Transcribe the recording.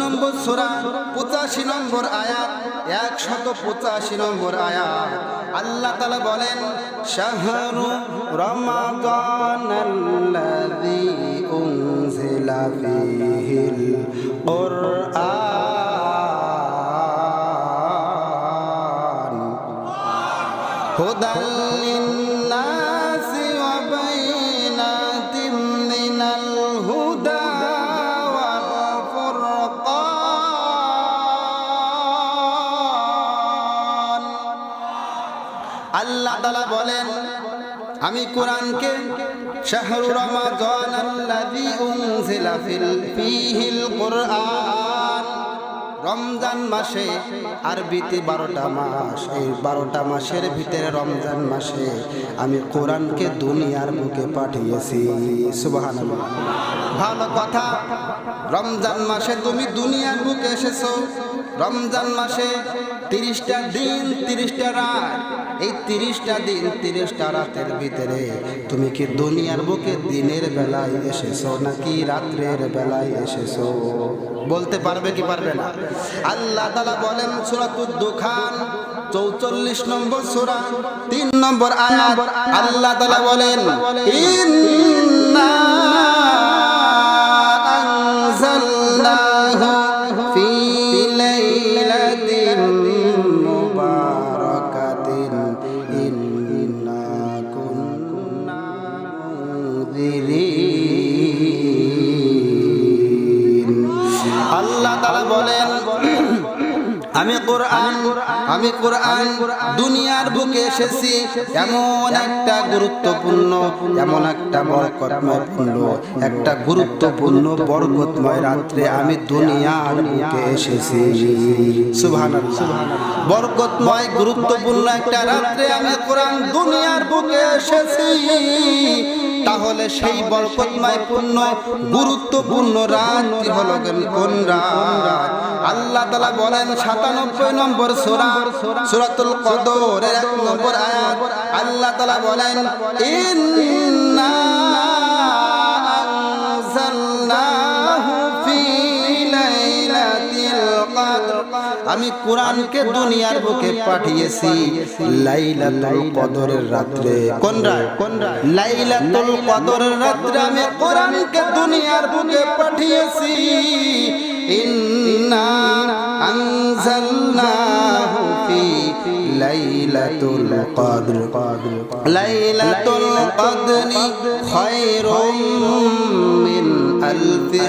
নম্বর সূরা 85 নম্বর আয়াত 185 নম্বর আয়াত আল্লাহ তাআলা বলেন শাহরু রমাদানাল্লাযী উনজিলা ফীহিল কুরআন হুদাল লিন্নাসি ওয়া বাইনাতিম মিনাল হুদা ওয়াল ফুরকান। আল্লাহ তাআলা বলেন আমি কোরআনকে শাহরু রমাদানাল্লাযী উনজিলা ফীহিল কুরআন, রমজান মাসে আরবিতে 12টা মাস, এই 12টা মাসের ভিতরে রমজান মাসে আমি কোরআনকে দুনিয়ার বুকে পাঠিয়েছি। সুবহানাল্লাহ, ভালো কথা। রমজান মাসে তুমি দুনিয়ার বুকে এসেছো। রমজান মাসে 30টা দিন 30টা রাত, এই 30টা দিন 30টা রাতের ভিতরে তুমি কি দুনিয়ার বুকে দিনের বেলায় এসেছো নাকি রাত্রের বেলায় এসেছো? বলতে পারবে কি পারবে না? আল্লাহ তাআলা বলেন সূরাতুদ দুখান 44 নম্বর সূরা 3 নম্বর আয়াত আল্লাহ তাআলা বলেন ইন্না আনজালনাহু ফি লাইলাতিন মুবারাকাতিন ইন্না কুন্না মুনজিরিন। আল্লাহ তাআলা বলেন আমি কোরআন দুনিয়ার বুকে এসেছি এমন একটা গুরুত্বপূর্ণ, এমন একটা বরকতময় একটা গুরুত্বপূর্ণ বরকতময় রাত্রে আমি দুনিয়ার বুকে এসেছি। সুবহানাল্লাহ, বরকতময় গুরুত্বপূর্ণ একটা রাত্রে আমি কোরআন দুনিয়ার বুকে এসেছি। তাহলে সেই বরকতময় পূর্ণ গুরুত্বপূর্ণ রাতটি হলো কোন রাত? আল্লাহ তাআলা বলেন 97 নম্বর সূরা সূরাতুল কদরের 1 নম্বর আয়াত আল্লাহ তাআলা বলেন ইন্না আনজালনাহু ফি লাইলাতিল কদর, আমি কোরআনকে দুনিয়ার বুকে পাঠিয়েছি লাইলাতুল কদরের রাত্রে। কোন রাত? লাইলাতুল কদরের রাত্রে আমি কোরআনকে দুনিয়ার বুকে পাঠিয়েছি। ইন্না আনজালনাহু ফি লাইলাতুল কদর, লাইলাতুল কদরি খায়রুম মিন আলফি